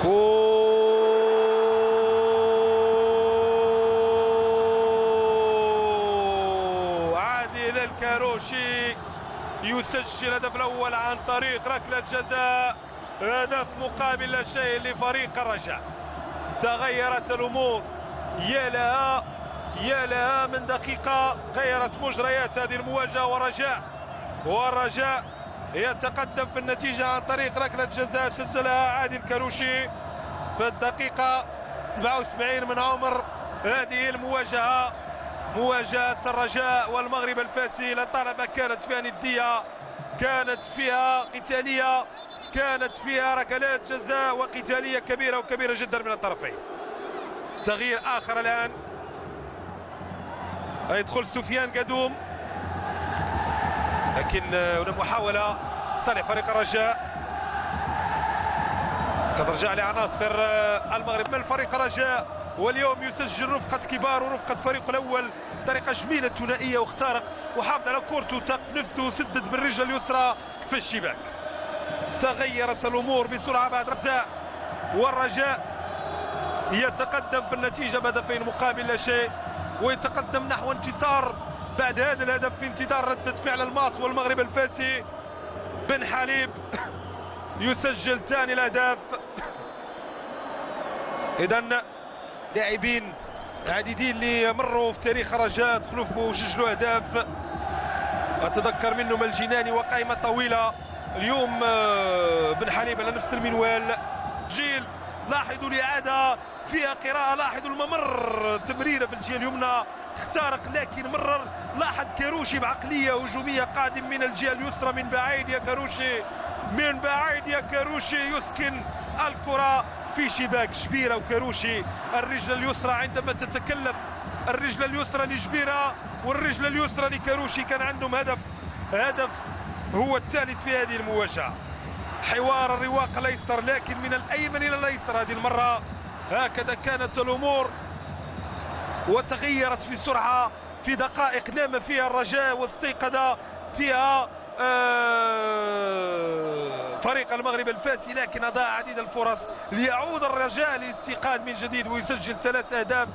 عادل الكاروشي يسجل الهدف الأول عن طريق ركلة جزاء. هدف مقابل لا شيء لفريق الرجاء. تغيرت الأمور، يا لها من دقيقة غيرت مجريات هذه المواجهة. والرجاء يتقدم في النتيجة عن طريق ركلة جزاء سجلها عادل الكاروشي في الدقيقة 77 من عمر هذه المواجهة. مواجهة الرجاء والمغرب الفاسي لطالما كانت فيها ندية، كانت فيها قتالية، كانت فيها ركلات جزاء وقتالية كبيرة وكبيرة جدا من الطرفين. تغيير آخر الآن، يدخل سفيان قدوم، لكن هنا محاولة صالح فريق الرجاء. قد رجع لعناصر المغرب من فريق الرجاء، واليوم يسجل رفقة كبار ورفقة فريق الأول طريقة جميلة ثنائية، واخترق وحافظ على كورته وثق في نفسه وسدد بالرجل اليسرى في الشباك. تغيرت الأمور بسرعة بعد رجاء، والرجاء يتقدم في النتيجة بهدفين مقابل لا شيء، ويتقدم نحو انتصار بعد هذا الهدف في انتظار ردة فعل الماس والمغرب الفاسي. بن حليب يسجل ثاني الأهداف. إذن لاعبين عديدين اللي مروا في تاريخ الرجاء دخلوا وسجلوا أهداف، أتذكر منهم الجناني وقائمة طويلة. اليوم بن حليب على نفس المنوال. جيل لاحظوا الإعادة فيها قراءة، لاحظوا الممر، تمريرة في الجهة اليمنى اخترق لكن مرر. لاحظ كاروشي بعقلية هجومية قادم من الجهة اليسرى من بعيد. يا كاروشي من بعيد، يا كاروشي يسكن الكرة في شباك جبيرة. وكاروشي الرجل اليسرى عندما تتكلم، الرجل اليسرى لجبيرة والرجل اليسرى لكاروشي كان عندهم هدف هو الثالث في هذه المواجهة. حوار الرواق الايسر لكن من الايمن الى الايسر هذه المره. هكذا كانت الامور وتغيرت بسرعه في دقائق نام فيها الرجاء واستيقظ فيها فريق المغرب الفاسي، لكن اضاع عديد الفرص ليعود الرجاء للاستيقاظ من جديد ويسجل 3 أهداف.